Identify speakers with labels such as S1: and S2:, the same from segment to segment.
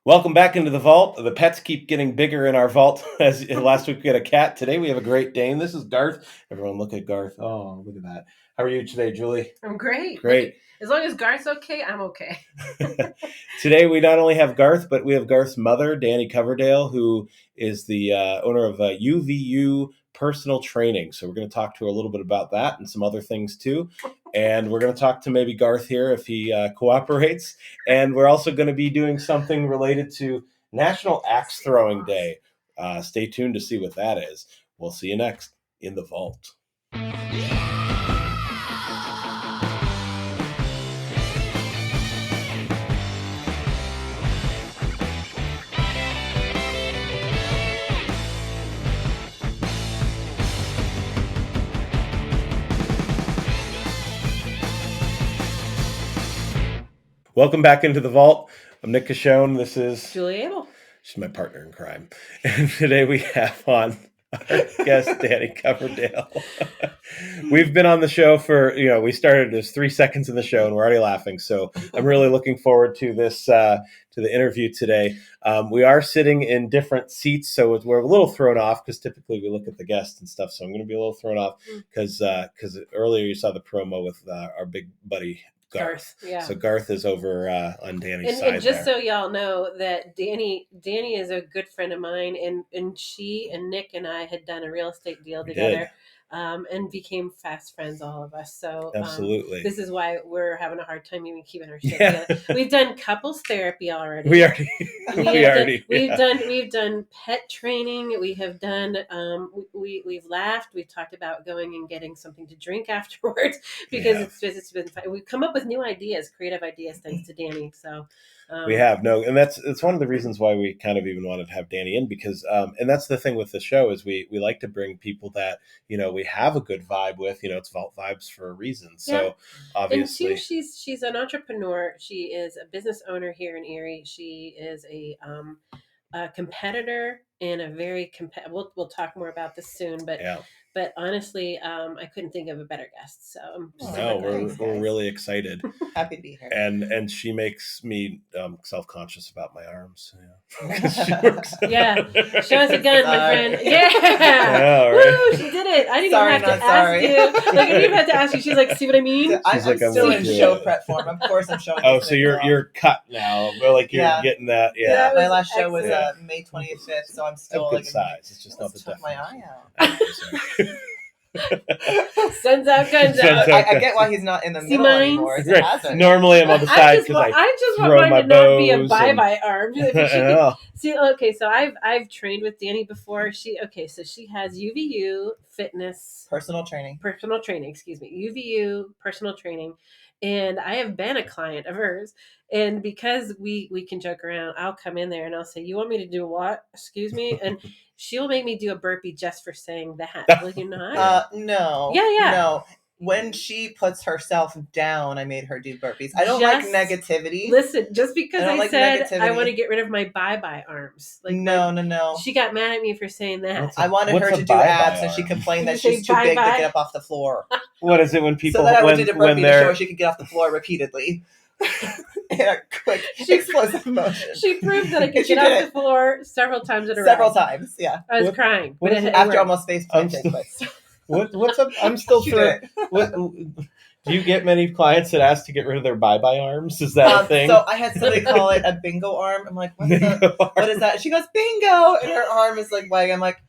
S1: Welcome back into the vault. The pets keep getting bigger in our vault. As last week we had a cat. Today we have a Great Dane. This is Garth. Everyone look at Garth. Oh, look at that. How are you today, Julie?
S2: I'm great.
S1: Great.
S2: As long as Garth's okay, I'm okay.
S1: Today we not only have Garth, but we have Garth's mother, Dannie Coverdale, who is the owner of UVU Personal Training. So we're going to talk to her a little bit about that and some other things too. And we're going to talk to maybe Garth here if he cooperates. And we're also going to be doing something related to National Axe Throwing Day. Stay tuned to see what that is. We'll see you next in the vault. Welcome back into the vault. I'm Nick Cashone. This is
S2: Julie Abel.
S1: She's my partner in crime. And today we have on our guest, Dannie Coverdale. We've been on the show for, we started, there's 3 seconds in the show and we're already laughing. So I'm really looking forward to this, to the interview today. We are sitting in different seats, so we're a little thrown off because typically we look at the guests and stuff. So I'm going to be a little thrown off because earlier you saw the promo with our big buddy, Garth.
S2: Yeah.
S1: So Garth is over on Danny's side.
S2: And just so y'all know that Dannie is a good friend of mine, and she and Nick and I had done a real estate deal together. And became fast friends, all of us. So
S1: absolutely,
S2: this is why we're having a hard time even keeping our shit together. We've done couples therapy already. We've done pet training. We have done. We've laughed. We've talked about going and getting something to drink afterwards because it's been fun. We've come up with new ideas, creative ideas, thanks to Dannie. So.
S1: We have and it's one of the reasons why we kind of even wanted to have Dannie in because and that's the thing with the show is we like to bring people that we have a good vibe with. It's Vault Vibes for a reason. So obviously,
S2: and too, she's an entrepreneur. She is a business owner here in Erie. She is a competitor and a very we'll talk more about this soon, but honestly, I couldn't think of a better guest. So
S1: we're really excited.
S3: Happy to be here.
S1: And she makes me self-conscious about my arms.
S2: Yeah. Show us a gun, my friend. Yeah. Woo, she did it. I didn't even have to ask you. Like I didn't even have to ask you. She's like, see what I mean?
S3: I'm still in show prep form. Of course I'm showing.
S1: Oh, so you're cut now. But like you're getting that. Yeah.
S3: My last show was May 25th, so I'm still
S1: good size. It's just not the
S3: definition. My eye out.
S2: Sends out, guns out.
S3: I get why he's not in the middle anymore.
S1: Right. Normally I'm on the side because
S2: I just want mine to not be a bye-bye arm. See, okay, so I've trained with Dannie before. She has UVU fitness
S3: personal training.
S2: UVU personal training. And I have been a client of hers. And because we can joke around, I'll come in there and I'll say, you want me to do what? Excuse me? And she'll make me do a burpee just for saying that. Will you not?
S3: No.
S2: Yeah.
S3: No. When she puts herself down, I made her do burpees. I don't like negativity.
S2: Listen, just because I said I want to get rid of my bye-bye arms. Like
S3: no.
S2: She got mad at me for saying that.
S3: I wanted her to do abs, and she complained that she's too big to get up off the floor.
S1: What is it when people...
S3: So then I did a burpee to show her she could get off the floor repeatedly. In a quick, explosive motion.
S2: She proved that I could get off the floor several times in a row.
S3: Several times, yeah.
S2: I was crying.
S3: After almost face planting.
S1: What's up? I'm still sure. Do you get many clients that ask to get rid of their bye-bye arms? Is that a thing?
S3: So I had somebody call it a bingo arm. I'm like, what is that? She goes, bingo! And her arm is like wagging. I'm like,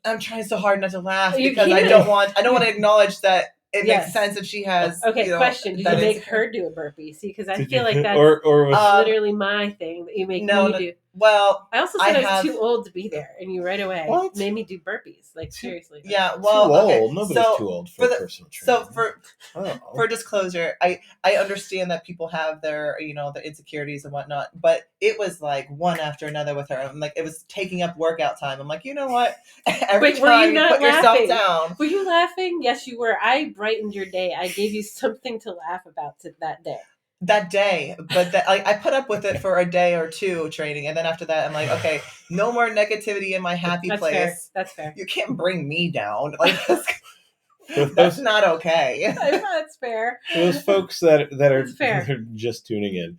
S3: I'm trying so hard not to laugh because I don't want to acknowledge that it makes sense that she has.
S2: Okay, question. Did you make her do a burpee? See, because I feel like that's literally my thing that you make me do.
S3: Well,
S2: I also said I was too old to be there, and you right away made me do burpees. Like seriously.
S3: Yeah, well,
S1: too old. Nobody's too old for personal training.
S3: So for disclosure, I understand that people have their their insecurities and whatnot, but it was like one after another with her. I'm like, it was taking up workout time. I'm like, you know what? Every time you put yourself down.
S2: Were you laughing? Yes, you were. I brightened your day. I gave you something to laugh about that day.
S3: That day, but I put up with it for a day or two training, and then after that, I'm like, okay, no more negativity in my happy place.
S2: That's fair.
S3: You can't bring me down. That's not okay.
S2: That's fair.
S1: For those folks that are
S2: That's fair.
S1: that are just tuning in,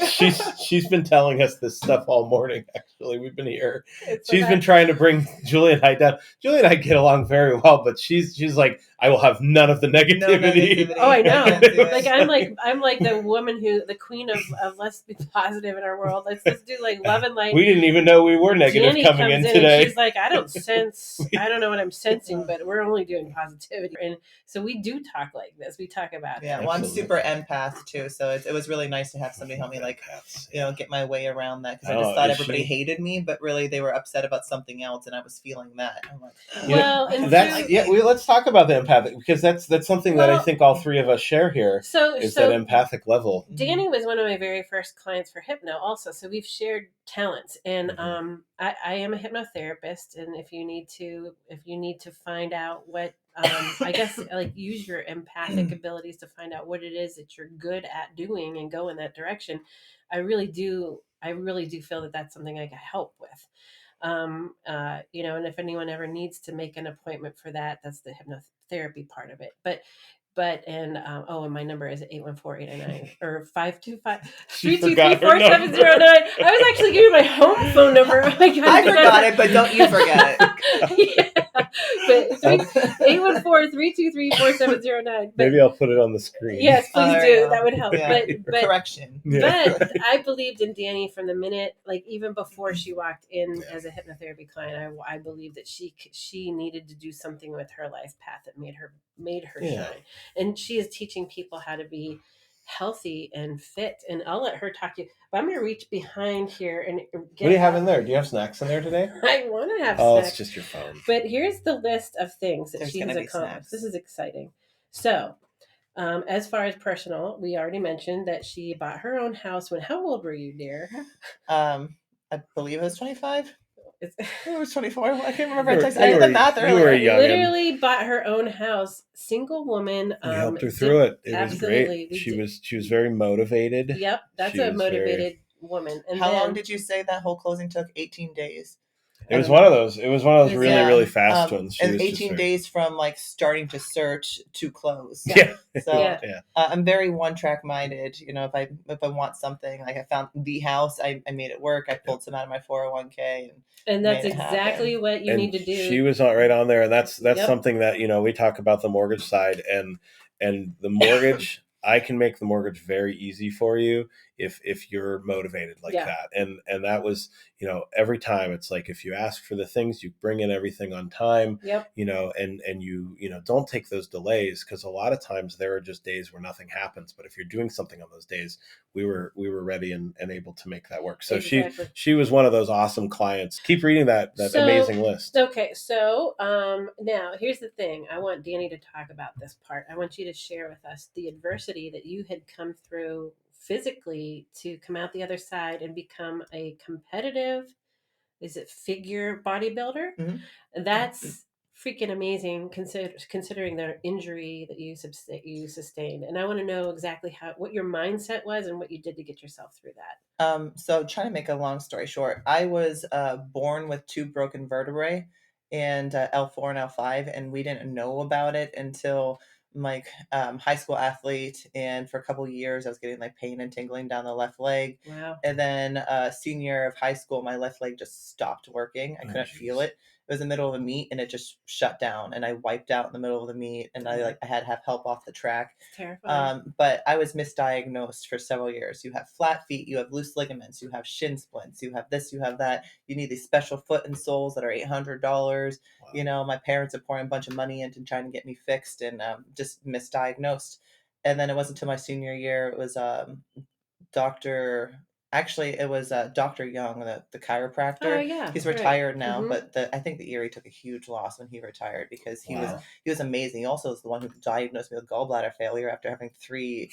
S1: she's been telling us this stuff all morning. Actually, we've been here. She's been trying to bring Julie and I down. Julie and I get along very well, but she's like, I will have none of the negativity.
S3: No negativity.
S2: Oh, I know.
S3: can't do it.
S2: Like I'm like the woman the queen of let's be positive in our world. Let's do like love and light.
S1: We didn't even know we were negative
S2: Dannie
S1: coming in
S2: comes
S1: today.
S2: And she's like, I don't know what I'm sensing, but we're only doing positivity. And so we do talk like this. We talk about
S3: Yeah,
S2: that.
S3: well, I'm
S1: Absolutely.
S3: super empath too, so it was really nice to have somebody help me, like,
S1: Empaths.
S3: get my way around that, because I
S1: Oh,
S3: just thought
S1: is
S3: everybody
S1: she-
S3: hated me, but really they were upset about something else, and I was feeling that. I'm like,
S2: Well, and
S1: That's let's talk about the empathic, because that's something that I
S2: Well,
S1: think all three of us share here
S2: so
S1: is
S2: so
S1: that empathic level.
S2: Dannie was one of my very first clients for hypno also, so we've shared talents, and
S1: Mhm.
S2: I am a hypnotherapist, and if you need to find out what I guess like use your empathic abilities to find out what it is that you're good at doing and go in that direction, I really do feel that that's something I can help with. And if anyone ever needs to make an appointment for that, that's the hypnotherapy part of it. And my number is 814-899 or 525-323-4709. I was actually giving my home phone number. Oh my God,
S3: I forgot it, but don't you forget
S2: it. Yeah. But 814-323-4709.
S1: Maybe I'll put it on the screen.
S2: Yes, please
S3: There
S2: do.
S3: you go.
S2: That would help.
S3: Yeah.
S2: But
S3: Correction.
S1: Yeah.
S2: but I believed in Dannie from the minute, like even before she walked in as a hypnotherapy client. I believed that she needed to do something with her life path that made her
S1: Yeah.
S2: shine, and she is teaching people how to be healthy and fit. And I'll let her talk to you. But I'm going to reach behind here and get.
S1: What do you have in there? Do you have snacks in there today?
S2: I want to have
S1: Oh,
S2: snacks.
S1: it's just your phone.
S2: But here's the list of things that
S3: There's
S2: she has
S3: gonna be
S2: accomplished.
S3: snacks.
S2: This is exciting. So. As far as personal, we already mentioned that she bought her own house when. How old were you, dear?
S3: I believe it was 25.
S2: It's,
S3: It was 24. I can't remember.
S1: You
S3: I
S1: were-
S3: texted. I did the math
S1: you were
S3: earlier.
S1: young.
S2: literally bought her own house. Single woman.
S1: We helped her through it. It was
S2: absolutely.
S1: great. She was very motivated.
S2: Yep, that's
S1: She
S2: a
S1: was
S2: motivated woman. And
S3: How
S2: then,
S3: long did you say that whole closing took? 18 days.
S1: It was one of those. It was one of those really,
S3: Yeah.
S1: really fast ones. She
S3: And
S1: was
S3: 18 days from like starting to search to close.
S1: Yeah.
S3: So
S2: Yeah.
S3: I'm very one track minded. If I want something, like I found the house, I made it work. I pulled some out of my 401k
S2: and that's
S3: made it
S2: exactly
S3: happen.
S2: what you
S1: And
S2: need to do.
S1: she was right on there, and that's
S2: Yep.
S1: something that we talk about the mortgage side, and the mortgage. I can make the mortgage very easy for you if you're motivated like that. And that was, every time it's like, if you ask for the things, you bring in everything on time,
S2: Yep.
S1: and you don't take those delays, because a lot of times there are just days where nothing happens. But if you're doing something on those days, we were ready and able to make that work. So
S2: Exactly.
S1: she was one of those awesome clients. Keep reading that amazing list.
S2: Okay, so now here's the thing. I want Dannie to talk about this part. I want you to share with us the adversity that you had come through physically to come out the other side and become a competitive, figure bodybuilder?
S3: Mm-hmm.
S2: That's freaking amazing, considering the injury that you sustained. And I want to know exactly what your mindset was and what you did to get yourself through that.
S3: So trying to make a long story short, I was born with 2 broken vertebrae, and L4 and L5, and we didn't know about it until high school athlete, and for a couple of years I was getting like pain and tingling down the left leg.
S2: Wow.
S3: And then senior year of high school, my left leg just stopped working. I couldn't feel it. It was in the middle of a meet, and it just shut down, and I wiped out in the middle of the meet, and I had to have help off the track.
S2: It's terrifying.
S3: But I was misdiagnosed for several years. You have flat feet, you have loose ligaments, you have shin splints, you have this, you have that. You need these special foot and soles that are $800. Wow. My parents are pouring a bunch of money into trying to get me fixed, and just misdiagnosed. And then it wasn't until my senior year, it was Dr. Young, the chiropractor.
S2: Oh yeah,
S3: he's retired now,
S2: Mm-hmm.
S3: but I think the Erie took a huge loss when he retired, because he
S1: Wow.
S3: was amazing. He also was the one who diagnosed me with gallbladder failure after having 3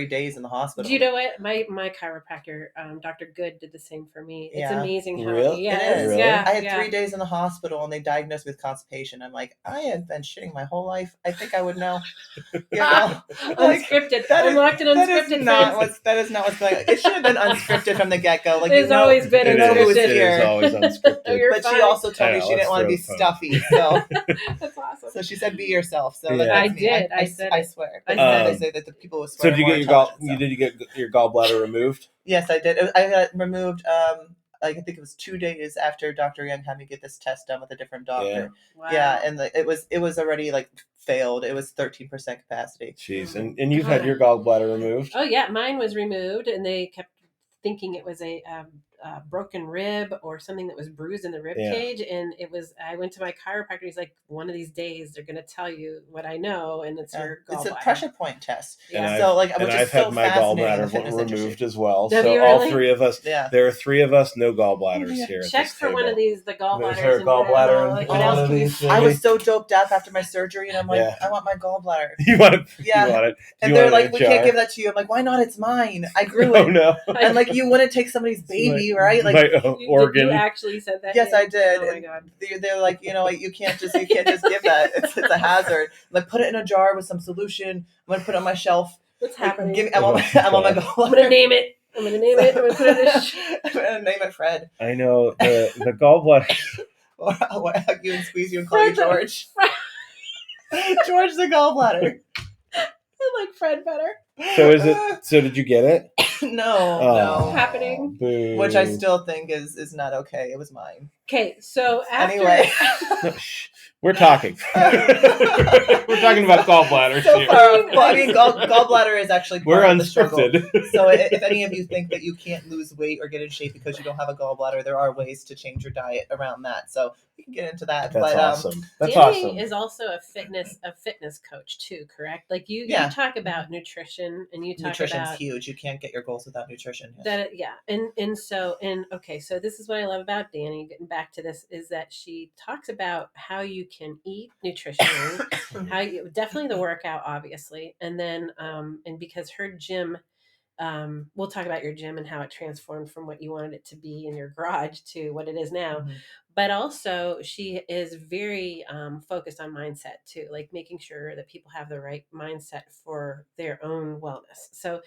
S3: days in the hospital.
S2: Do you know what? My chiropractor, Dr. Good, did the same for me. It's amazing how
S1: Really?
S2: it
S3: is.
S1: Really?
S2: Yeah,
S3: I had 3 days in the hospital, and they diagnosed me with constipation. I'm like, I had been shitting my whole life. I think I would know.
S2: Unscripted. I'm locked in unscripted.
S3: That is not what's going on. It should have been unscripted from the get-go. Like,
S2: It's always been
S1: It
S3: know who's
S1: is. It
S3: here.
S1: is always unscripted.
S2: You're
S3: But she
S2: fine.
S3: also told
S1: I
S3: me
S1: know,
S3: she didn't
S1: let's
S3: want to
S1: throw
S3: be
S1: the phone.
S3: stuffy. So
S2: That's awesome.
S3: so she said, "Be yourself." So
S1: Yeah.
S3: that's
S2: I
S3: me.
S2: did. I said
S3: I
S2: it.
S3: swear.
S2: I
S3: But
S2: said
S3: they
S1: it.
S3: say that the people who
S1: So
S3: swear
S1: did you
S3: are more
S1: get
S3: intelligent. So.
S1: did you get your gallbladder removed?
S3: Yes, I did. I got removed. Like, I think it was 2 days after Dr. Young had me get this test done with a different doctor.
S2: Wow.
S3: Yeah, and it was already like failed. It was 13% capacity.
S1: Jeez, and you've had your gallbladder removed?
S2: Oh yeah, mine was removed, and they kept thinking it was a broken rib or something that was bruised in the rib
S1: Yeah.
S2: cage. And it was, I went to my chiropractor. He's like, one of these days they're going to tell you what I know, and it's your gallbladder.
S3: It's a pressure point test.
S2: Yeah.
S3: So like,
S1: and
S3: which
S1: I've
S3: is so
S1: had my
S3: fascinating in the
S1: gallbladder
S3: fitness
S1: removed
S3: industry.
S1: as well.
S2: Have
S1: So
S2: you
S1: all
S2: really?
S1: three of us.
S3: Yeah.
S1: There are three of us, no gallbladders
S3: Yeah.
S1: here. At
S2: Check
S1: this
S2: for one
S1: table.
S2: of these, the gallbladders.
S1: Is there a
S2: and grab
S1: gallbladder
S2: all-
S1: in
S2: like,
S1: one
S2: what else
S1: of
S2: can you-
S1: these?
S3: I was so doped up after my surgery, and I'm like,
S1: Yeah.
S3: I want my gallbladder.
S1: You want it?
S3: Yeah.
S1: You want it? Do
S3: And
S1: you
S3: they're
S1: want it in
S3: like,
S1: a
S3: we
S1: jar?
S3: can't give that to you. I'm like, why not? It's mine. I grew
S1: Oh
S3: it.
S1: no!
S3: And like, you wouldn't take somebody's baby, right? Like,
S1: my organ.
S2: You actually said that?
S3: yes, I did.
S2: Oh my
S3: And
S2: god.
S3: they're like, like, you can't just give that. It's a hazard. Like, put it in a jar with some solution. I'm gonna put it on my shelf.
S2: What's
S3: Like,
S2: happening?
S3: I want my
S2: I'm
S3: gallbladder.
S2: gonna name it. I'm gonna name it. I'm gonna put it in this.
S3: I'm gonna name it Fred.
S1: I know the gallbladder.
S3: Or I'll hug you and squeeze you and call you
S2: Fred the-
S3: George. George the gallbladder.
S2: I like Fred better.
S1: So is it? So did you get it?
S3: No,
S1: Oh,
S3: no.
S2: Happening.
S1: Boo.
S3: Which I still think is not okay. It was mine.
S2: Okay, so after
S3: Anyway.
S1: No, shh. We're talking. We're talking about gallbladders
S3: So
S1: here.
S3: far, well, I mean, gallbladder is actually
S1: We're
S3: part of the struggle.
S1: unscripted.
S3: So if any of you think that you can't lose weight or get in shape because you don't have a gallbladder, there are ways to change your diet around that. So we can get into that.
S1: That's
S3: but
S1: awesome. That's
S2: Danny
S1: awesome.
S2: is also a fitness coach too, correct? Like you talk about nutrition, and you talk
S3: nutrition's
S2: about
S3: huge. You can't get your goals without nutrition. Yes.
S2: that. Yeah, and so okay, so this is what I love about Danny. Getting back to this is that she talks about how you can eat nutritionally, how you definitely the workout, obviously, and then and because her gym. We'll talk about your gym and how it transformed from what you wanted it to be in your garage to what it is now.
S3: Mm-hmm.
S2: But also, she is very focused on mindset too, like making sure that people have the right mindset for their own wellness. So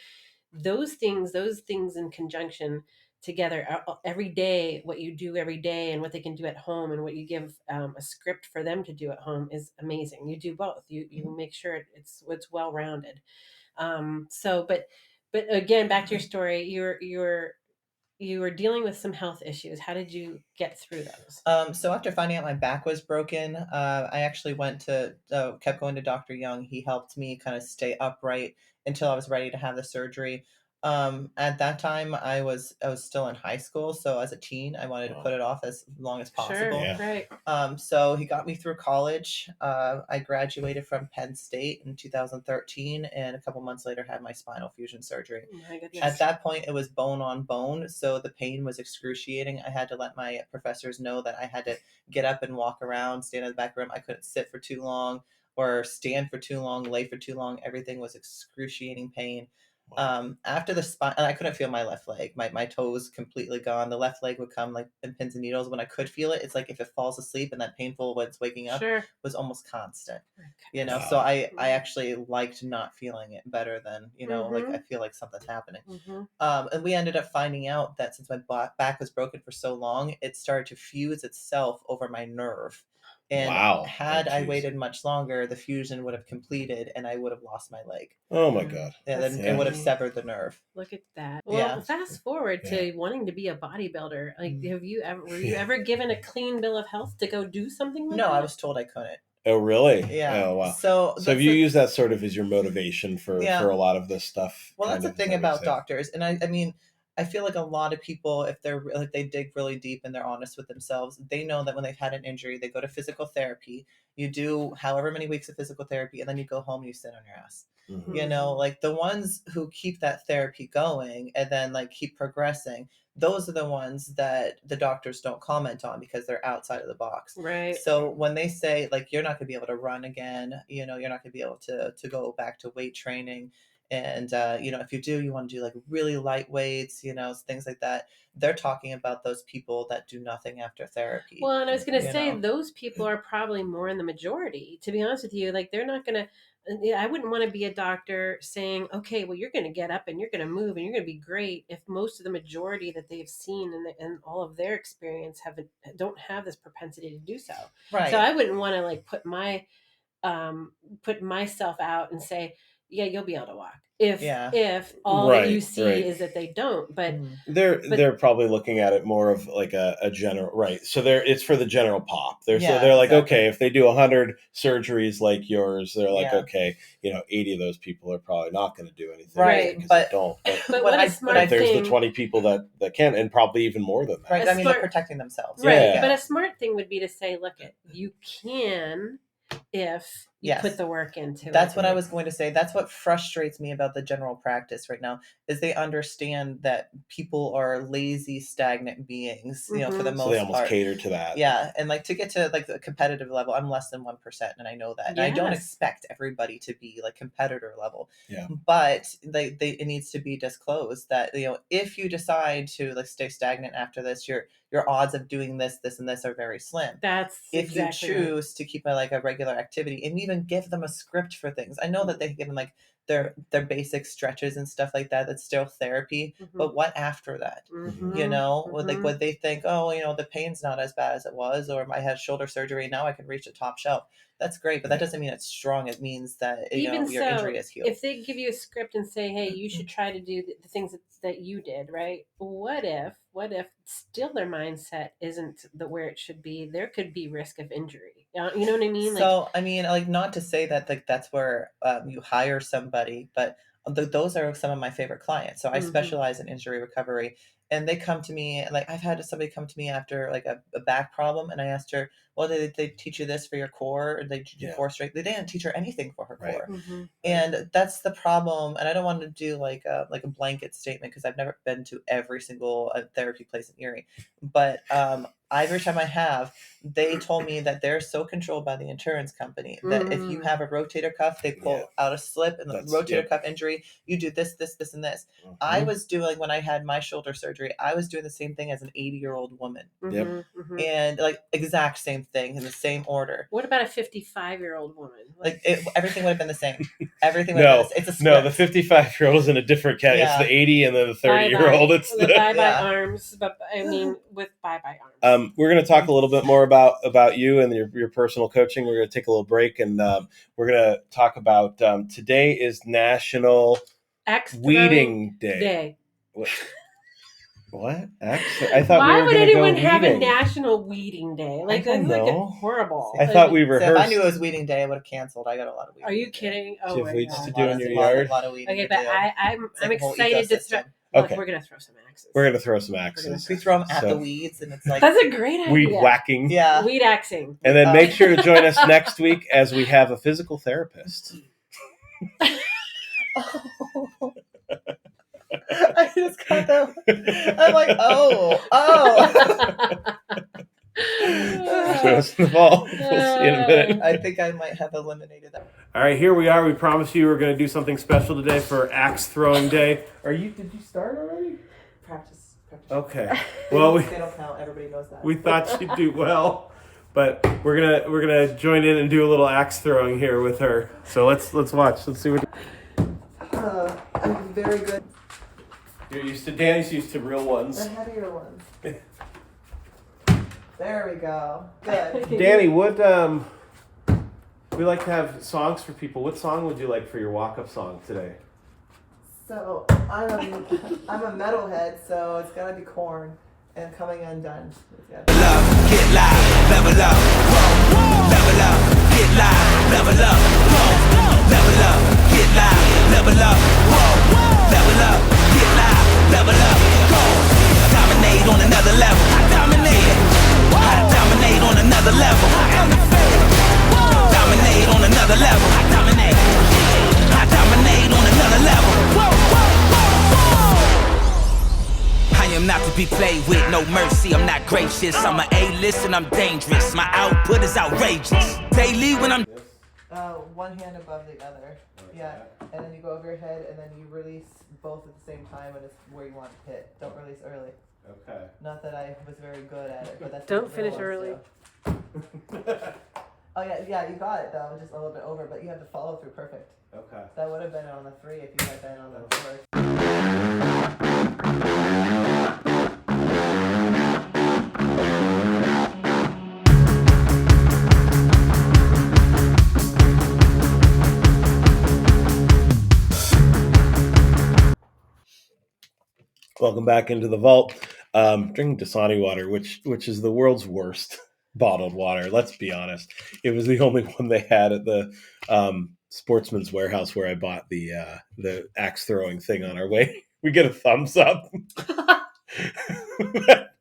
S2: those things in conjunction together every day, what you do every day and what they can do at home, and what you give a script for them to do at home is amazing. You do both. You make sure it's well rounded. But again, back to your story, you were dealing with some health issues. How did you get through those?
S3: So after finding out my back was broken, I actually kept going to Dr. Young. He helped me kind of stay upright until I was ready to have the surgery. At that time, I was still in high school, so as a teen, I wanted to put it off as long as possible.
S2: Sure,
S1: Yeah.
S2: right.
S3: So he got me through college. I graduated from Penn State in 2013, and a couple months later had my spinal fusion surgery.
S2: Oh my goodness.
S3: At that point, it was bone on bone, so the pain was excruciating. I had to let my professors know that I had to get up and walk around, stand in the back room. I couldn't sit for too long or stand for too long, lay for too long. Everything was excruciating pain. After the spine, and I couldn't feel my left leg. My toes completely gone. The left leg would come like in pins and needles. When I could feel it, it's like if it falls asleep, and that painful when it's waking up was almost constant.
S2: Okay.
S3: Wow. So I actually liked not feeling it better than, like I feel like something's happening. And we ended up finding out that since my back was broken for so long, it started to fuse itself over my nerve. And had I waited much longer, the fusion would have completed and I would have lost my leg.
S1: Oh my god.
S3: And then it would have severed the nerve.
S2: Look at that. Well, fast forward to wanting to be a bodybuilder. Like, were you ever given a clean bill of health to go do something like that?
S3: No, I was told I couldn't.
S1: Oh really?
S3: Yeah.
S1: Oh wow.
S3: So
S1: have you used that sort of as your motivation for a lot of this stuff?
S3: Well, that's the thing about doctors, and I mean, I feel like a lot of people, if they dig really deep and they're honest with themselves, they know that when they've had an injury, they go to physical therapy. You do however many weeks of physical therapy, and then you go home and you sit on your ass.
S1: Mm-hmm.
S3: Like the ones who keep that therapy going and then like keep progressing, those are the ones that the doctors don't comment on because they're outside of the box.
S2: Right.
S3: So when they say like you're not going to be able to run again, you're not going to be able to go back to weight training And if you do, you want to do like really light weights, things like that. They're talking about those people that do nothing after therapy.
S2: Well, and I was going to
S3: you
S2: say
S3: know?
S2: those people are probably more in the majority. To be honest with you, like they're not going to. I wouldn't want to be a doctor saying, "Okay, well, you're going to get up and you're going to move and you're going to be great." If most of the majority that they've seen and all of their experience don't have this propensity to do so.
S3: Right.
S2: So I wouldn't want to like put myself out and say, yeah, you'll be able to walk if all that you see is that they don't. But
S1: they're probably looking at it more of like a general, right? So it's for the general pop. So
S3: Yeah,
S1: they're like,
S3: exactly.
S1: okay, if they do 100 surgeries like yours, they're like,
S3: Yeah.
S1: okay, 80 of those people are probably not going to do anything,
S3: Right,
S1: Because
S3: but-
S1: they don't.
S2: But what a smart
S1: there's
S2: thing.
S1: the 20 people that can, and probably even more than that.
S3: Right. I mean, they're protecting themselves.
S2: Right.
S1: Yeah.
S2: But a smart thing would be to say, look, you can if you put the work into it.
S3: That's what I was going to say. That's what frustrates me about the general practice right now, is they understand that people are lazy, stagnant beings, for the most part.
S1: So they almost cater to that.
S3: Yeah. And like to get to like the competitive level, I'm less than 1%. And I know that. And I don't expect everybody to be like competitor level.
S1: Yeah.
S3: But it needs to be disclosed that, if you decide to like stay stagnant after this, your odds of doing this, and this are very slim.
S2: That's
S3: if you choose to keep a regular activity, and even give them a script for things. I know that they give them like their basic stretches and stuff like that. That's still therapy. But what after that? Like what they think, the pain's not as bad as it was, or I had shoulder surgery, now I can reach the top shelf. That's great, but that doesn't mean it's strong. It means that your injury is healed.
S2: If they give you a script and say, "Hey, you should try to do the things that you did," right? What if still their mindset isn't where it should be? There could be risk of injury. You know what I mean?
S3: So I mean, like, not to say that that's where you hire somebody, but those are some of my favorite clients. So I specialize in injury recovery. And they come to me, like I've had somebody come to me after like a back problem, and I asked her, well, did they teach you this for your core? Or did they teach you core strength? They didn't teach her anything for her core. And that's the problem. And I don't want to do like a blanket statement, because I've never been to every single therapy place in Erie. But every time I have, they told me that they're so controlled by the insurance company that if you have a rotator cuff, they pull out a slip, and the rotator cuff injury, you do this, and this. I was doing, when I had my shoulder surgery, I was doing the same thing as an 80-year-old woman. And like exact same thing in the same order.
S2: What about a 55-year-old woman?
S3: Everything would have been the same. Everything would have been the same. It's a script.
S1: The 55-year-old is in a different category.
S3: Yeah.
S1: It's the 80 and then the 30-year-old. It's
S2: the bye-bye arms, but I mean with bye-bye arms.
S1: We're going to talk a little bit more about you and your personal coaching. We're going to take a little break, and we're going to talk about today is National Weeding Day. What? I thought
S2: Why
S1: we were
S2: would
S1: going to go
S2: anyone have a
S1: weeding.
S2: National Weeding Day? Like, that's like horrible.
S1: I thought we rehearsed.
S3: If I knew it was weeding day, I would have canceled. I got a lot of weeding.
S2: Are you kidding? Oh,
S1: do you have weeds
S2: God.
S1: to do in your yard?
S3: A lot of weeding.
S2: Okay, but I'm excited to throw.
S1: Okay.
S2: We're gonna throw some axes.
S1: We're gonna throw some axes.
S3: We throw them at the weeds, and it's like
S2: that's a great idea.
S1: Weed whacking.
S3: Yeah,
S2: weed axing.
S1: And then make sure to join us next week as we have a physical therapist.
S3: I just got that. I'm like, oh.
S1: Show us in the fall. We'll see you in a minute.
S3: I think I might have eliminated that.
S1: All right, here we are. We promised you we were going to do something special today for Axe Throwing Day. Did you start already?
S3: Practice.
S1: Okay. Well,
S3: they don't count. Everybody knows that.
S1: We thought she'd do well, but we're gonna join in and do a little axe throwing here with her. So let's watch. Let's see what.
S3: I'm very good.
S1: Danny's used to real ones.
S3: The heavier ones. There we go. Good.
S1: Danny, we like to have songs for people. What song would you like for your walk-up song today?
S3: So I'm a metalhead, so it's gotta be Korn and Coming Undone.
S4: Get live, level up, whoa. Level up, get live, level up, whoa. Level up, get live, level up, whoa. Level up, get live, level up, go. Dominate on another level. I dominate on another level. Dominate on another level. I dominate on another level. I am not to be played with, no mercy, I'm not gracious. I'm an A-list and I'm dangerous. My output is outrageous. Daily when I'm...
S3: One hand above the other. Yeah. And then you go over your head, and then you release both at the same time, and it's where you want to hit. Don't release early.
S1: Okay.
S3: Not that I was very good at it, but that's
S2: Don't
S3: what
S2: finish
S3: Bill
S2: early.
S3: Oh yeah, you got it though, just a little bit over, but you have to follow through perfect.
S1: Okay.
S3: That would have been on the 3 if you had been on the 4.
S1: Welcome back into the vault. Drinking Dasani water, which is the world's worst bottled water. Let's be honest. It was the only one they had at the Sportsman's Warehouse where I bought the axe throwing thing on our way. We get a thumbs up.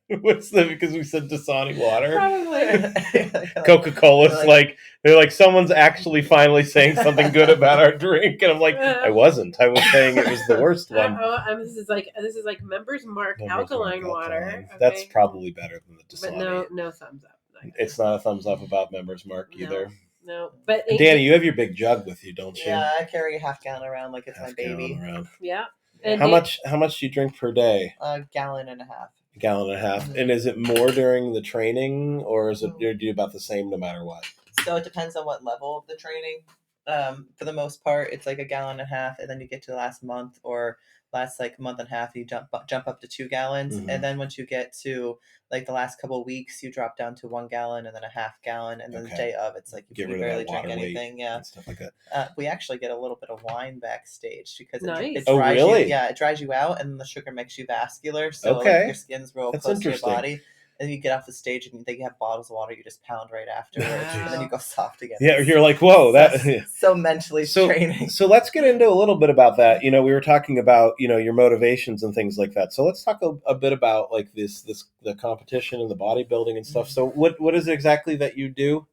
S1: Because we said Dasani water.
S2: Probably.
S1: Coca-Cola's like they're like someone's actually finally saying something good about our drink, and I'm like, I wasn't. I was saying it was the worst one.
S2: This is like Members Mark alkaline water. Okay.
S1: That's probably better than the Dasani.
S2: But no thumbs up.
S1: It's not a thumbs up about Members Mark either.
S2: No, but
S1: Danny, you have your big jug with you, don't you?
S3: Yeah, I carry a half gallon around like it's my baby.
S2: Yeah.
S3: And
S1: How much do you drink per day?
S3: A gallon and a half.
S1: A gallon and a half.
S3: Mhm.
S1: And is it more during the training, or is it do you do about the same no matter what?
S3: So it depends on what level of the training. For the most part, it's like a gallon and a half, and then you get to the last month or last like month and a half, you jump up to 2 gallons,
S1: Mhm.
S3: and then once you get to like the last couple of weeks, you drop down to 1 gallon and then a half gallon, and then the day of, it's like
S1: Get
S3: you
S1: rid of
S3: barely
S1: that water
S3: drink
S1: weight
S3: anything. Yeah,
S1: and stuff like that.
S3: we actually get a little bit of wine backstage because
S2: Nice.
S3: it
S1: Oh,
S3: dries
S1: really?
S3: you. Yeah, it dries you out, and the sugar makes you vascular, so
S1: Okay.
S3: like, your skin's real
S1: That's
S3: close to your
S1: interesting.
S3: body. And you get off the stage and they have bottles of water you just pound right afterwards, and then you go soft again.
S1: Yeah, you're like, whoa, that.
S3: So mentally training.
S1: So let's get into a little bit about that. You know, we were talking about your motivations and things like that. So let's talk a bit about like the competition and the bodybuilding and stuff. So what is it exactly that you do?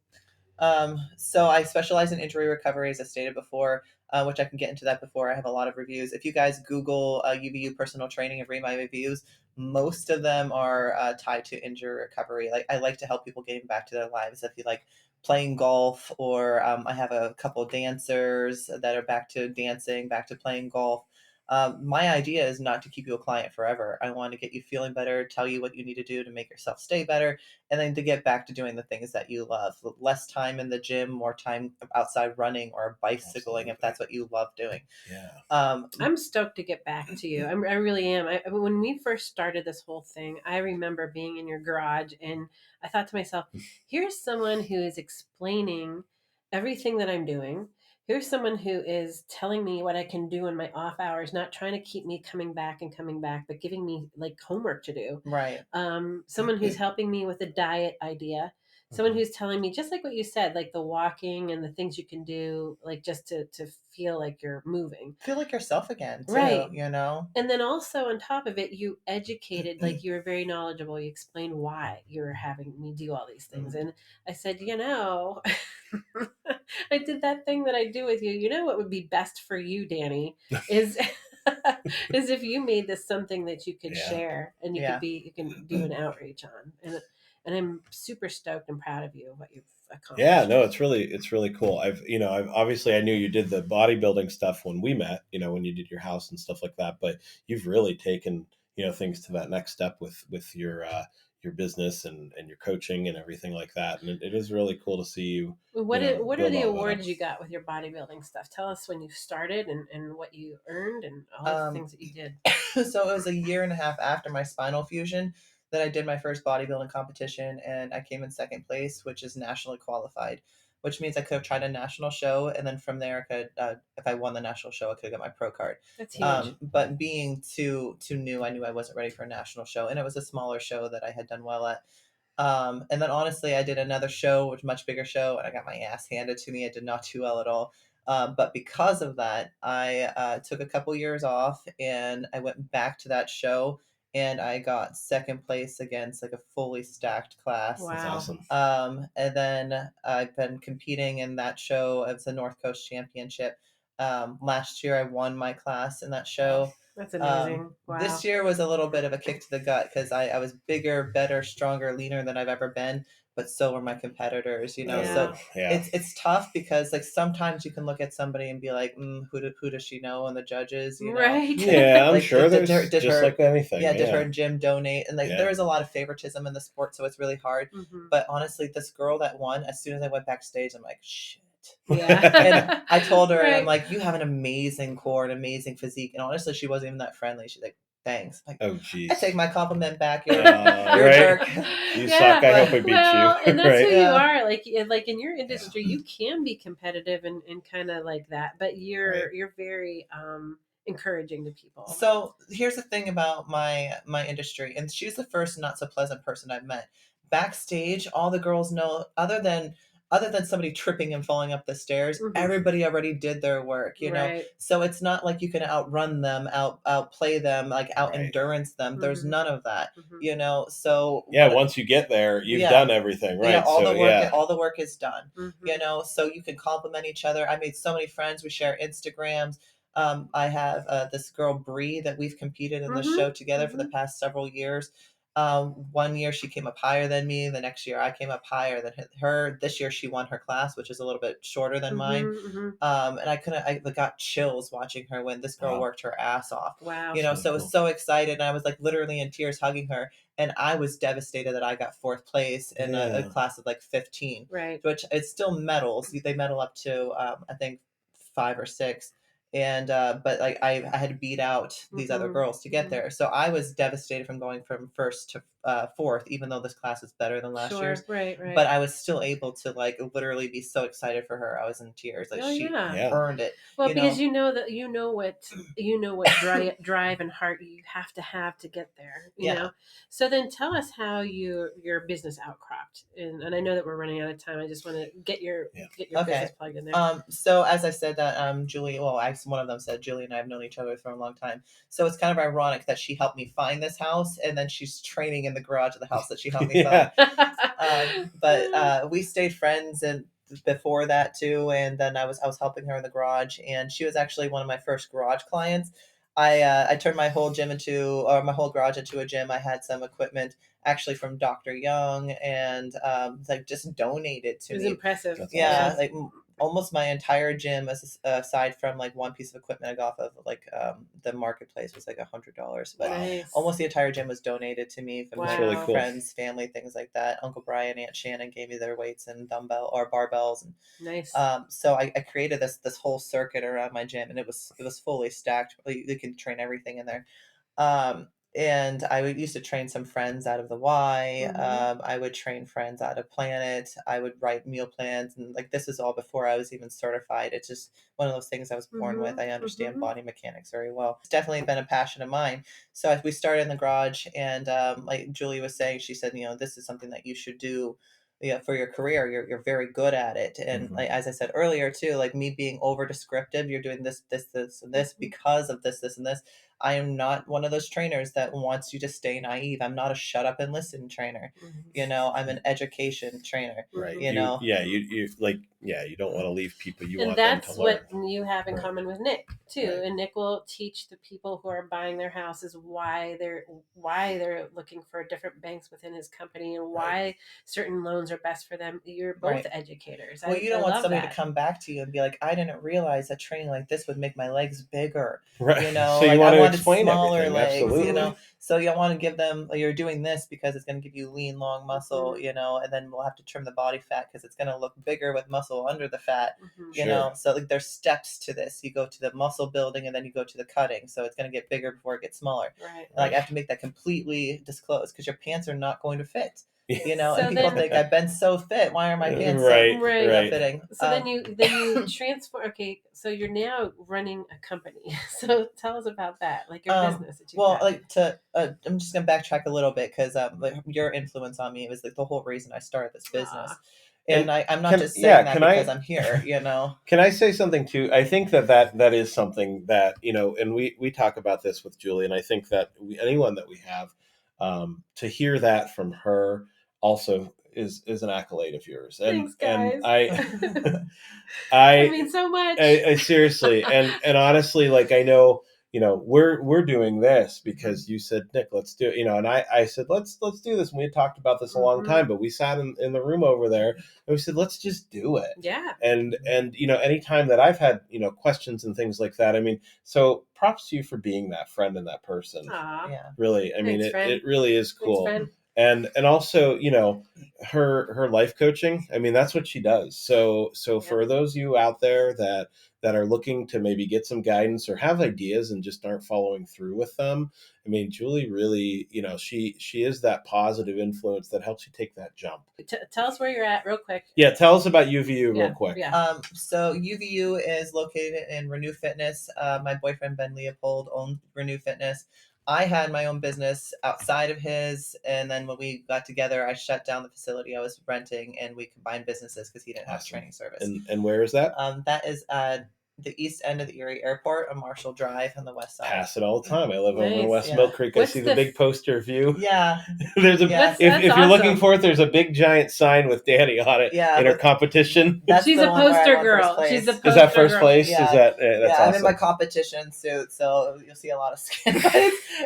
S3: So I specialize in injury recovery, as I stated before, which I can get into that before. I have a lot of reviews. If you guys Google UVU personal training and read my reviews, most of them are tied to injury recovery. Like I like to help people getting back to their lives. If you like playing golf, or I have a couple of dancers that are back to dancing, back to playing golf. My idea is not to keep you a client forever. I want to get you feeling better, tell you what you need to do to make yourself stay better, and then to get back to doing the things that you love. Less time in the gym, more time outside running or bicycling. Absolutely. If that's what you love doing.
S1: Yeah.
S2: I'm stoked to get back to you. I really am. When we first started this whole thing, I remember being in your garage, and I thought to myself, here's someone who is explaining everything that I'm doing. Here's someone who is telling me what I can do in my off hours, not trying to keep me coming back, but giving me like homework to do.
S3: Right.
S2: Someone who's helping me with a diet idea. Someone who's telling me, just like what you said, like the walking and the things you can do, like just to feel like you're moving.
S3: Feel like yourself again, too,
S2: right.
S3: And
S2: then also on top of it, you educated, like you were very knowledgeable. You explained why you were having me do all these things. And I said, I did that thing that I do with you. You know what would be best for you, Danny, is if you made this something that you could share and you can do an outreach on. And I'm super stoked and proud of you of what you've accomplished.
S1: Yeah, no, it's really cool. I've obviously I knew you did the bodybuilding stuff when we met, when you did your house and stuff like that, but you've really taken, things to that next step with your business and your coaching and everything like that. And it is really cool to see you.
S2: What are the awards you got with your bodybuilding stuff? Tell us when you started and what you earned and all the things that you did.
S3: So it was a year and a half after my spinal fusion that I did my first bodybuilding competition, and I came in second place, which is nationally qualified, which means I could have tried a national show, and then from there I could, if I won the national show, I could have got my pro card.
S2: That's huge.
S3: But being too new, I knew I wasn't ready for a national show, and it was a smaller show that I had done well at. And then honestly, I did another show, which much bigger show, and I got my ass handed to me. I did not do well at all. But because of that, I took a couple years off, and I went back to that show, and I got second place against like a fully stacked class.
S2: Wow.
S1: That's awesome.
S3: And then I've been competing in that show. It's the North Coast Championship. Last year I won my class in that show.
S2: That's amazing. Wow.
S3: This year was a little bit of a kick to the gut because I was bigger, better, stronger, leaner than I've ever been, but so were my competitors, you know.
S2: Yeah.
S3: So
S1: Yeah.
S3: it's tough because like sometimes you can look at somebody and be like, who does she know? And the judges, you know.
S2: Right.
S1: Yeah, I'm
S3: Like,
S1: sure
S3: did
S1: there's
S3: did
S1: just
S3: her-
S1: like anything.
S3: Yeah, did her gym donate? And like
S1: Yeah.
S3: there is a lot of favoritism in the sport, so it's really hard.
S2: Mhm.
S3: But honestly, this girl that won, as soon as I went backstage, I'm like, shit.
S2: Yeah.
S3: And I told her, and I'm
S2: Right.
S3: like, you have an amazing core, an amazing physique. And honestly, she wasn't even that friendly. She's like, thanks. Like,
S1: Oh, geez.
S3: I take my compliment back. You're,
S1: Aw,
S3: you're a
S1: right?
S3: jerk.
S1: You
S2: Yeah.
S1: suck. I hope we beat
S2: Well,
S1: you.
S2: and that's
S1: Right?
S2: who you
S3: Yeah.
S2: are. Like in your industry, you can be competitive and kind of like that, but you're very encouraging to people.
S3: So here's the thing about my industry, and she's the first not so pleasant person I've met. Backstage, all the girls know, other than somebody tripping and falling up the stairs,
S2: Mhm.
S3: everybody already did their work, you know.
S2: Right.
S3: So it's not like you can outrun them, outplay them, like out
S1: Right.
S3: endurance them. There's
S2: Mhm.
S3: none of that,
S2: Mhm.
S3: you know. So
S1: Yeah, once you get there, you've
S3: Yeah.
S1: done everything, right?
S3: yeah, all
S1: so
S3: the work
S1: yeah.
S3: all the work is done.
S2: Mhm.
S3: You know, so you can compliment each other. I made so many friends. We share Instagrams. I have this girl Bree that we've competed in the
S2: Mhm.
S3: show together for the past several years. One year she came up higher than me. The next year I came up higher than her. This year she won her class, which is a little bit shorter than mine.
S2: Mhm.
S3: And I got chills watching her win. This girl
S1: Wow.
S3: worked her ass off.
S2: Wow.
S3: You know,
S1: So
S3: so I
S1: cool.
S3: was so excited, and I was like literally in tears hugging her. And I was devastated that I got fourth place in a
S1: Yeah.
S3: class of like 15,
S2: Right.
S3: which it's still medals. They medal up to I think 5 or 6. And but like I had to beat out these other
S2: Mhm.
S3: girls to get
S2: Mhm.
S3: there. So I was devastated from going from first to fourth, even though this class is better than last
S2: Sure.
S3: year's.
S2: Right.
S3: But I was still able to like literally be so excited for her. I was in tears. Like
S2: Oh,
S3: she
S2: yeah.
S1: Yeah.
S3: earned it.
S2: Well,
S3: you
S2: because
S3: know?
S2: you know what drive and heart you have to get there. You
S3: Yeah.
S2: know. So then tell us how your business outcropped, and I know that we're running out of time. I just want to get your
S3: Okay.
S2: business plugged in there.
S3: So as I said that Julie, well, one of them said Julie and I have known each other for a long time. So it's kind of ironic that she helped me find this house, and then she's training in the garage of the house that she helped me find.
S1: Yeah.
S3: But we stayed friends and before that too, and then I was helping her in the garage, and she was actually one of my first garage clients. I turned my whole my whole garage into a gym. I had some equipment actually from Dr. Young, and like just donated to
S2: It was
S3: me.
S2: impressive.
S1: That's
S3: Yeah,
S1: awesome.
S3: like almost my entire gym, aside from like one piece of equipment I got off of like the marketplace, was like $100. But
S2: Nice.
S3: almost the entire gym was donated to me from
S2: Wow.
S1: That's really cool.
S3: friends, family, things like that. Uncle Brian, Aunt Shannon gave me their weights and barbells, and
S2: Nice.
S3: so I created this whole circuit around my gym, and it was fully stacked. You can train everything in there. And used to train some friends out of the Y.
S2: Mhm.
S3: I would train friends out of Planet. I would write meal plans, and like this is all before I was even certified. It's just one of those things I was born with. I understand
S2: Mhm.
S3: body mechanics very well. It's definitely been a passion of mine. So as we started in the garage, and like Julie was saying, she said, this is something that you should do. Yeah, for your career, you're very good at it, and
S1: Mhm.
S3: like as I said earlier too, like me being over descriptive, you're doing this, and this
S2: Mhm.
S3: because of this, and this. I am not one of those trainers that wants you to stay naive. I'm not a shut up and listen trainer.
S2: Mhm.
S3: I'm an education trainer.
S1: Right.
S2: Mhm.
S3: You know.
S1: You don't want to leave people. You
S2: And
S1: want them
S2: that's
S1: to learn.
S2: what you have in
S1: Right.
S2: common with Nick too.
S1: Right.
S2: And Nick will teach the people who are buying their houses why they're looking for different banks within his company and why certain loans are best for them. You're both
S3: Right.
S2: educators.
S3: Well, you don't
S2: I
S3: want
S2: love
S3: somebody
S2: that.
S3: to come back to you and be like, I didn't realize that training like this would make my legs bigger.
S1: Right.
S3: So
S1: you
S3: like
S1: want
S3: I
S1: to
S3: wanted
S1: explain
S3: smaller
S1: everything.
S3: legs,
S1: Absolutely.
S3: So you want to give them, you're doing this because it's going to give you lean, long muscle,
S2: Mhm.
S3: and then we'll have to trim the body fat because it's going to look bigger with muscle under the fat,
S2: Mhm.
S1: Sure.
S3: So like there's steps to this. You go to the muscle building and then you go to the cutting. So it's going to get bigger before it gets smaller.
S2: Right.
S3: And like I have to make that completely disclosed because your pants are not going to fit.
S2: So
S3: And people
S2: then-
S3: think I've been so fit. Why are my pants
S1: Right.
S3: so
S2: Right.
S3: fitting?
S2: So then you transfer. Okay, so you're now running a company. So tell us about that, like your business that you
S3: Well,
S2: have.
S3: like I'm just gonna backtrack a little bit because like your influence on me was like the whole reason I started this business,
S2: Aw.
S3: and I'm not just saying that because I'm here,
S1: Can I say something too? I think that is something that and we talk about this with Julie, and I think that anyone that we have to hear that from her also is an accolade of yours,
S2: Thanks,
S1: and
S2: guys.
S1: I
S2: I mean so much.
S1: I seriously, and honestly, like I know we're doing this because you said, Nick, let's do it. And I said, let's do this. And we had talked about this a long time, but we sat in the room over there and we said, let's just do it.
S2: Yeah.
S1: And anytime that I've had, questions and things like that, I mean, so props to you for being that friend and that person.
S2: Aww.
S3: Yeah.
S1: Really. I mean,
S2: Thanks,
S1: it really is cool.
S2: Thanks,
S1: And also, her life coaching, I mean, that's what she does. So for those of you out there that are looking to maybe get some guidance or have ideas and just aren't following through with them, I mean, Julie really, she is that positive influence that helps you take that jump.
S2: Tell us where you're at real quick.
S1: Yeah, tell us about UVU real quick.
S2: Yeah.
S3: So UVU is located in Renew Fitness. My boyfriend Ben Leopold owned Renew Fitness. I had my own business outside of his, and then when we got together, I shut down the facility I was renting, and we combined businesses because he didn't have training service.
S1: And where is that?
S3: That is the east end of the Erie Airport on Marshall Drive on the west side.
S1: Pass it all the time. I live over in
S2: Nice.
S1: West Mill Creek. I see the big poster of you.
S3: Yeah.
S1: There's a
S3: Yeah.
S1: if you're
S2: awesome.
S1: looking for it, there's a big giant sign with Dannie on it in her competition.
S2: She's a poster girl. She's a poster
S1: Is that first
S2: girl.
S1: place?
S3: Yeah.
S1: Is that that's
S3: I'm
S1: awesome.
S3: in my competition suit, so you'll see a lot of skin, but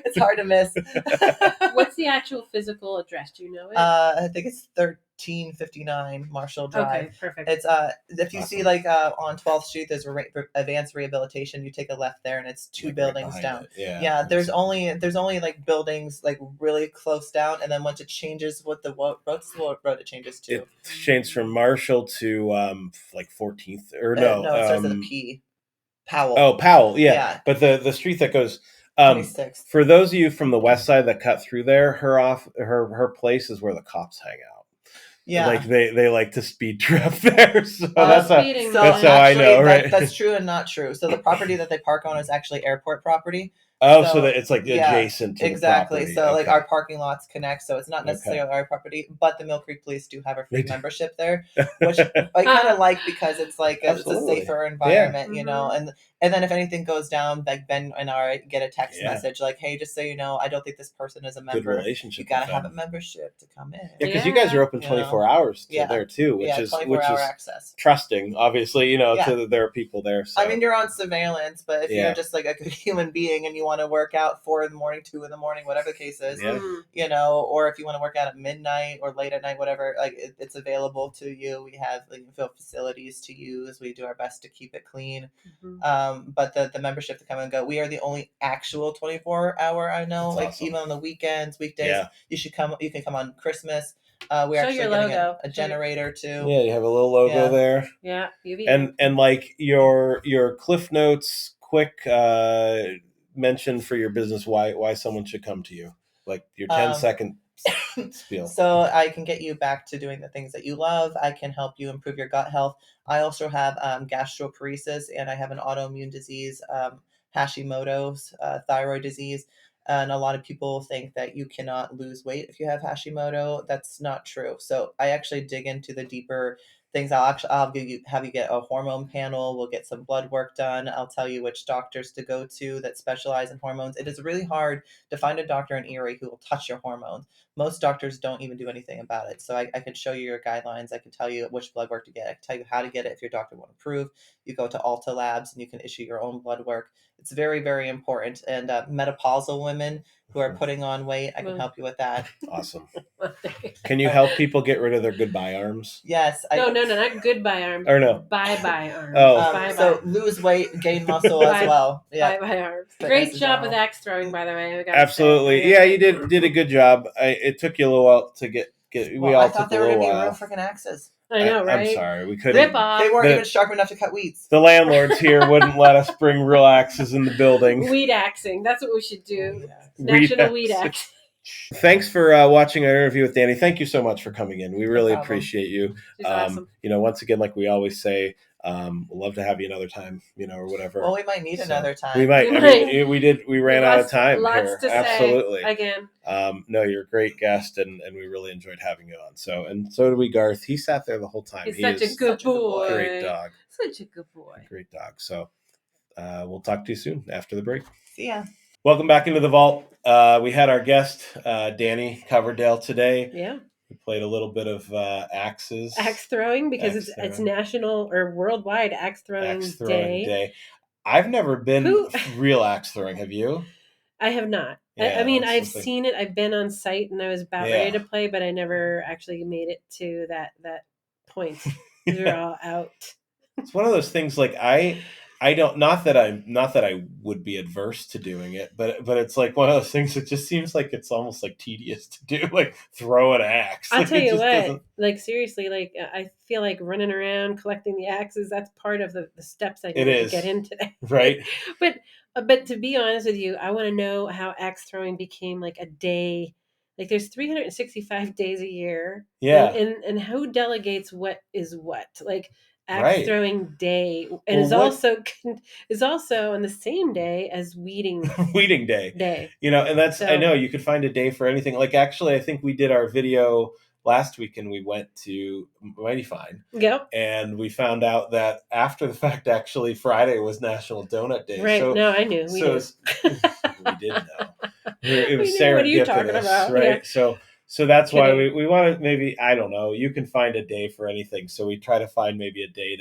S3: it's hard to miss.
S2: What's the actual physical address? Do you know it?
S3: I think it's 1359 Marshall Drive.
S2: Okay, perfect.
S3: It's if you see like on 12th Street, there's advanced rehabilitation. You take a left there, and it's two buildings down.
S1: Yeah.
S3: There's only like buildings like really close down, and then once it changes, what's the road it changes to?
S1: It changed from Marshall to like 14th or
S3: No, it starts with a P. Powell.
S1: Oh, Powell. Yeah.
S3: Yeah.
S1: But the street that goes.
S3: 26th.
S1: For those of you from the west side that cut through there, her place is where the cops hang out.
S3: Yeah,
S1: like they like to speed trip there. So that's how
S3: actually,
S1: I know, right?
S3: That's true and not true. So the property that they park on is actually airport property.
S1: Oh, so that it's like adjacent to
S3: exactly.
S1: the property.
S3: So like our parking lots connect, so it's not necessarily our property, but the Mill Creek Police do have a free membership there, which I kind of like because it's like it's a safer environment, and then if anything goes down, like Ben and I get a text message like, hey, just so you know, I don't think this person is a member.
S1: Good relationship.
S3: You got to have a membership to come in.
S1: Yeah, because you guys are open 24 hours there too, which is
S3: 24-hour access.
S1: Trusting, obviously, there are people there. So.
S3: I mean, you're on surveillance, but if you're just like a good human being and you want to work out 4 a.m, 2 a.m, whatever the case is, or if you want to work out at midnight or late at night, whatever, like it's available to you. We have facilities to use. We do our best to keep it clean. But the membership to come and go, we are the only actual 24-hour. I know, that's like awesome. Even on the weekends, weekdays, you should come. You can come on Christmas. We're actually getting a generator too.
S1: Yeah, you have a little logo there.
S2: Yeah,
S1: and like your Cliff Notes quick mention for your business, why someone should come to you, like your 10-second spiel.
S3: So I can get you back to doing the things that you love. I can help you improve your gut health. I also have gastroparesis, and I have an autoimmune disease, Hashimoto's, thyroid disease. And a lot of people think that you cannot lose weight if you have Hashimoto. That's not true. So I actually dig into the deeper things. I'll have you get a hormone panel. We'll get some blood work done. I'll tell you which doctors to go to that specialize in hormones. It is really hard to find a doctor in Erie who will touch your hormones. Most doctors don't even do anything about it. So I can show you your guidelines. I can tell you which blood work to get. I can tell you how to get it if your doctor won't approve. You go to Alta Labs and you can issue your own blood work. It's very, very important. And menopausal women who are putting on weight, I can help you with that.
S1: Awesome. Can you help people get rid of their goodbye arms?
S3: Yes.
S2: No, not goodbye arms.
S1: Or no.
S2: Bye-bye arms.
S1: Oh.
S3: So lose weight, gain muscle as well. Yeah.
S2: Bye-bye arms. Great job with axe throwing, by the way.
S1: Absolutely. Yeah, you did a good job. It took you a little while to get
S3: well, I thought they were going to be real freaking axes.
S2: I know, right?
S1: I'm sorry, we couldn't.
S2: Rip off.
S3: They weren't even sharp enough to cut weeds.
S1: The landlords here wouldn't let us bring real axes in the building.
S2: Weed axing. That's what we should do. National Weed Axe.
S1: Thanks for watching our interview with Dannie. Thank you so much for coming in. We really appreciate you.
S2: Awesome.
S1: Once again, like we always say, we'd love to have you another time, or whatever.
S3: Well, we might need another time.
S1: We might. We ran out of time here.
S2: To
S1: Absolutely.
S2: say again.
S1: No, you're a great guest, and we really enjoyed having you on. So did we, Garth. He sat there the whole time.
S2: He's such a good boy.
S1: Great dog.
S2: Such a good boy.
S1: Great dog. So we'll talk to you soon after the break.
S3: See ya.
S1: Welcome back into the vault. We had our guest, Dannie Coverdale, today.
S2: Yeah.
S1: We played a little bit of axe
S2: throwing because it's national or worldwide axe throwing day.
S1: I've never been
S2: Who-
S1: real axe throwing. Have you?
S2: I have not.
S1: Yeah,
S2: I mean,
S1: that's
S2: I've
S1: something-
S2: seen it. I've been on site, and I was about
S1: Yeah.
S2: ready to play, but I never actually made it to that point. 'Cause we were all out.
S1: It's one of those things. Like I don't. Not that I would be adverse to doing it, but it's like one of those things. That just seems like it's almost like tedious to do. Like throw an axe.
S2: I'll
S1: Like,
S2: tell
S1: it
S2: you
S1: just
S2: what.
S1: doesn't-
S2: Like seriously, like I feel like running around collecting the axes. That's part of the steps I
S1: It
S2: need to
S1: is.
S2: get in today.
S1: Right.
S2: But to be honest with you, I want to know how axe throwing became like a day. Like there's 365 days a year.
S1: Yeah.
S2: And who delegates what is what? Like axe
S1: Right.
S2: throwing day and
S1: Well,
S2: is also on the same day as weeding
S1: Weeding day.
S2: day.
S1: You know, and that's, I
S2: So-
S1: know you could find a day for anything. Like, actually, I think we did our video last week and we went to Mighty Fine
S2: Yep.
S1: and we found out that after the fact, actually, Friday was National Donut Day.
S2: Right.
S1: So,
S2: No, I knew. We knew.
S1: we did know. It was
S2: We knew. What are you talking
S1: serendipitous,
S2: about?
S1: right?
S2: Yeah.
S1: So that's why
S2: Kidding.
S1: we want to, maybe, I don't know, you can find a day for anything. So we try to find maybe a day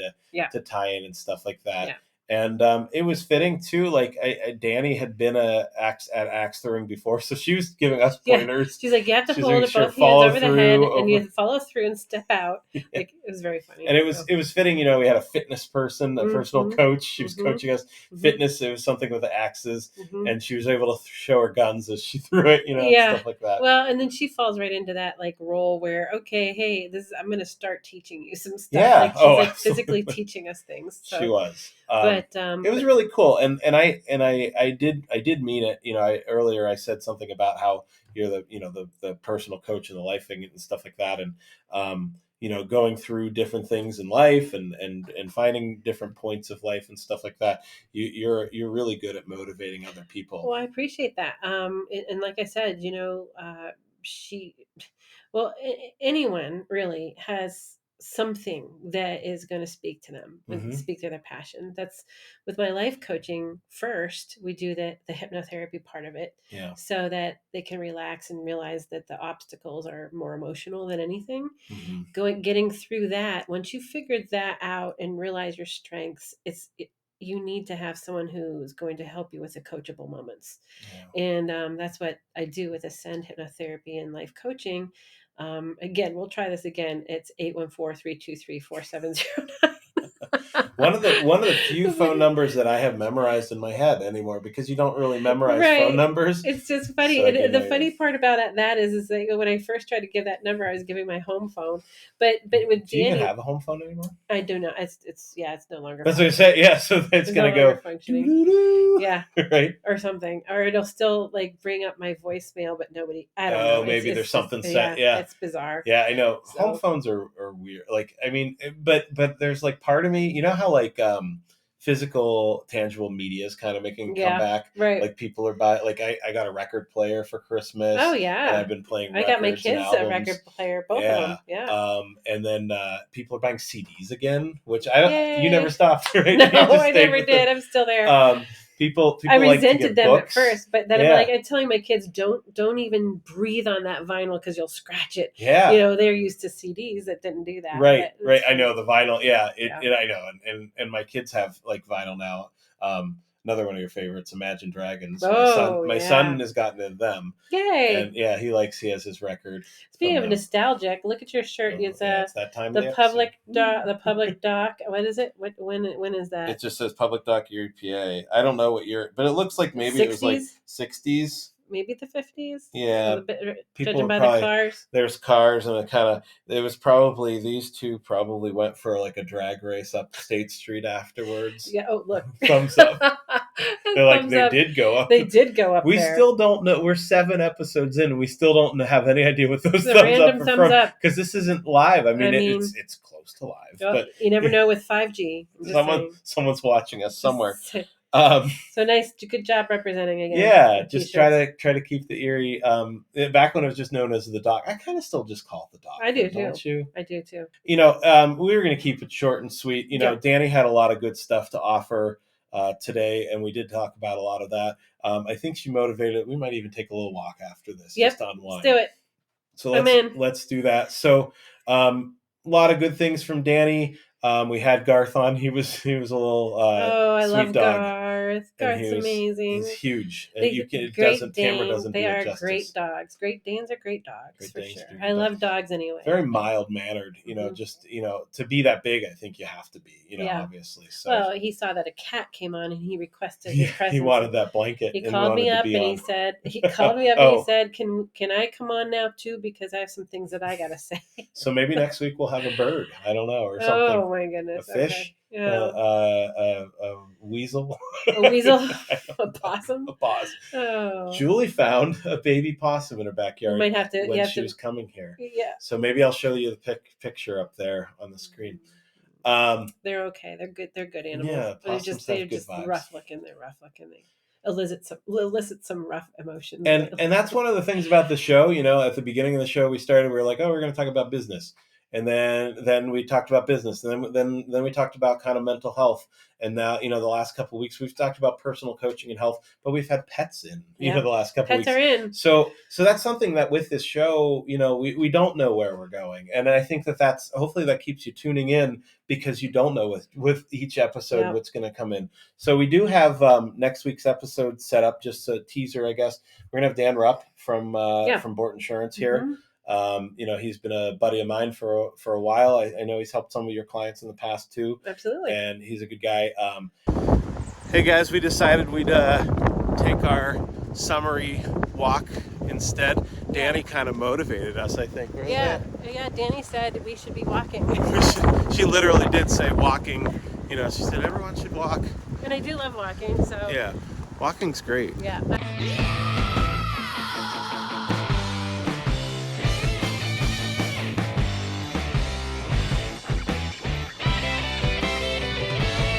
S1: to tie in and stuff like that.
S2: Yeah.
S1: And it was fitting too. Like Dannie had been at axe throwing before, so she was giving us
S2: Yeah.
S1: pointers.
S2: She's like, you have to
S1: She's
S2: hold
S1: like,
S2: it
S1: sure,
S2: both hands
S1: follow
S2: over the head,
S1: through,
S2: and you
S1: over-
S2: have to follow through and step out. Like it was very funny.
S1: And it was fitting. You know, we had a fitness person, a personal
S2: Mhm.
S1: coach. She was
S2: Mhm.
S1: coaching us.
S2: Mhm.
S1: Fitness. It was something with the axes,
S2: Mhm.
S1: and she was able to show her guns as she threw it. You know,
S2: Yeah.
S1: and stuff like that.
S2: Well, and then she falls right into that like role where, okay, hey, I'm going to start teaching you some stuff.
S1: Yeah.
S2: Like she's
S1: Oh,
S2: like
S1: absolutely.
S2: physically teaching us things. So.
S1: She was.
S2: But
S1: it was really cool, and I did mean it. You know, earlier I said something about how you're the personal coach and the life thing and stuff like that, and you know, going through different things in life and finding different points of life and stuff like that. You're really good at motivating other people.
S2: Well, I appreciate that. And like I said, you know, anyone really has something that is going to speak to them and
S1: Mhm.
S2: speak to their passion. That's with my life coaching. First, we do the hypnotherapy part of it,
S1: Yeah.
S2: so that they can relax and realize that the obstacles are more emotional than anything.
S1: Mhm.
S2: Getting through that, once you figured that out and realize your strengths, you need to have someone who's going to help you with the coachable moments.
S1: Yeah.
S2: And that's what I do with Ascend Hypnotherapy and Life Coaching. Again, we'll try this again. It's 814-323-4709.
S1: One of the few phone numbers that I have memorized in my head anymore, because you don't really memorize
S2: Right.
S1: phone numbers.
S2: It's just funny.
S1: So I
S2: And
S1: didn't
S2: the
S1: know
S2: funny
S1: you-
S2: part about that is that when I first tried to give that number, I was giving my home phone. But with
S1: Do you even
S2: Dannie,
S1: have a home phone anymore?
S2: I do not. It's no longer.
S1: That's what I say. Yeah, so it's
S2: no
S1: gonna
S2: longer
S1: go
S2: functioning.
S1: doo-doo-doo,
S2: Yeah.
S1: right.
S2: Or something, or it'll still like bring up my voicemail, but nobody. I don't know.
S1: Oh, maybe there's something
S2: just,
S1: set. Yeah,
S2: it's bizarre.
S1: yeah, I know.
S2: So-
S1: Home phones are weird. Like, I mean, but there's like part of me, you know how like physical, tangible media is kind of making a
S2: Yeah,
S1: comeback.
S2: right.
S1: Like people are buying. Like I got a record player for Christmas.
S2: Oh
S1: and
S2: yeah,
S1: I've been playing.
S2: I got my
S1: records and
S2: kids a
S1: albums.
S2: record player, both of them. Yeah.
S1: And then people are buying CDs again, which I don't.
S2: Yay.
S1: You never stopped, right?
S2: No,
S1: You just
S2: I
S1: stayed
S2: never
S1: with
S2: did.
S1: it.
S2: I'm still there.
S1: People
S2: I
S1: like to
S2: resented
S1: get
S2: them
S1: books.
S2: at first, but then
S1: Yeah.
S2: I'm telling my kids, don't even breathe on that vinyl because you'll scratch it.
S1: Yeah.
S2: You know, they're used to CDs that didn't do that.
S1: Right.
S2: but
S1: Right.
S2: it's
S1: I know the vinyl. Yeah.
S2: Yeah.
S1: I know. And my kids have like vinyl now. Another one of your favorites, Imagine Dragons.
S2: Oh,
S1: my
S2: yeah.
S1: son has gotten into them.
S2: Yay!
S1: And yeah, he has his record.
S2: Speaking
S1: from
S2: of
S1: them.
S2: nostalgic, look at your shirt.
S1: Oh,
S2: It's
S1: yeah, it's that time of
S2: the
S1: episode.
S2: public doc. What is it? When is that?
S1: It just says Public Doc EPA. I don't know what year, but it looks like maybe it was like 60s.
S2: Maybe the 50s.
S1: Yeah, people
S2: Judging by
S1: probably-
S2: the cars.
S1: There's cars and it was probably, these two probably went for like a drag race up State Street afterwards.
S2: Yeah. Oh, look.
S1: Thumbs up. They're like,
S2: Thumbs
S1: they
S2: up.
S1: did go up.
S2: They did go up
S1: We
S2: there.
S1: still don't know. We're 7 episodes in, and we still don't have any idea what those
S2: The
S1: thumbs
S2: random
S1: up are
S2: thumbs
S1: from,
S2: up.
S1: because this isn't live. I mean,
S2: I mean-
S1: it's close to live,
S2: Well,
S1: but
S2: you never know with 5G. I'm just saying.
S1: someone's watching us somewhere.
S2: So nice. Good job representing again.
S1: Yeah,
S2: The
S1: just
S2: t-shirts.
S1: try to keep the eerie. Back when it was just known as the doc, I kind of still just call it the doc.
S2: I do,
S1: don't
S2: too.
S1: you?
S2: I do too.
S1: You know, we were going to keep it short and sweet. You know,
S2: Yeah.
S1: Dannie had a lot of good stuff to offer today, and we did talk about a lot of that. I think she motivated. We might even take a little walk after this,
S2: Yep,
S1: just to unwind.
S2: Let's do it.
S1: So
S2: I'm in.
S1: let's do that. So lot of good things from Danny. We had Garth on. He was a little
S2: I
S1: sweet
S2: love
S1: dog.
S2: Garth.
S1: And
S2: Garth's amazing.
S1: He's huge.
S2: They,
S1: Camera doesn't
S2: they
S1: do it
S2: are
S1: justice.
S2: great dogs. Great Danes are great dogs
S1: Great
S2: for
S1: Danes
S2: sure.
S1: do
S2: I love dogs anyway.
S1: Very mild mannered, just to be that big. I think you have to be, obviously. So
S2: well, he saw that a cat came on and he requested his presence.
S1: He wanted that blanket.
S2: He called me up and he said, "Can I come on now too? Because I have some things that I gotta say."
S1: So maybe next week we'll have a bird. I don't know, or something.
S2: Oh my goodness!
S1: A fish.
S2: Okay. Yeah.
S1: A weasel.
S2: A weasel. A possum.
S1: A possum.
S2: Oh.
S1: Julie found a baby possum in her backyard
S2: might have to,
S1: when she was coming here.
S2: Yeah.
S1: So maybe I'll show you the picture up there on the screen.
S2: They're okay. They're good. They're good animals.
S1: Yeah, possums
S2: they're
S1: have good
S2: just
S1: vibes.
S2: rough looking. They're rough looking. They elicit some rough emotions.
S1: And that's one of the things about the show. At the beginning of the show, we were like, oh, we're going to talk about business. And then we talked about business, and then we talked about kind of mental health, and now the last couple of weeks we've talked about personal coaching and health, but we've had pets in the last couple of weeks.
S2: Pets are in.
S1: So that's something that with this show, we don't know where we're going, and I think that's hopefully that keeps you tuning in because you don't know with each episode what's going to come in. So we do have next week's episode set up, just a teaser, I guess. We're gonna have Dan Rupp from Bort Insurance here.
S2: Mm-hmm.
S1: He's been a buddy of mine for a while. I know he's helped some of your clients in the past too.
S2: Absolutely.
S1: And he's a good guy. Hey guys, we decided we'd take our summary walk instead. Danny kind of motivated us, I think.
S2: Yeah. Danny said we should be walking.
S1: She literally did say walking. She said everyone should walk.
S2: And I do love walking, so.
S1: Yeah, walking's great.
S2: Yeah.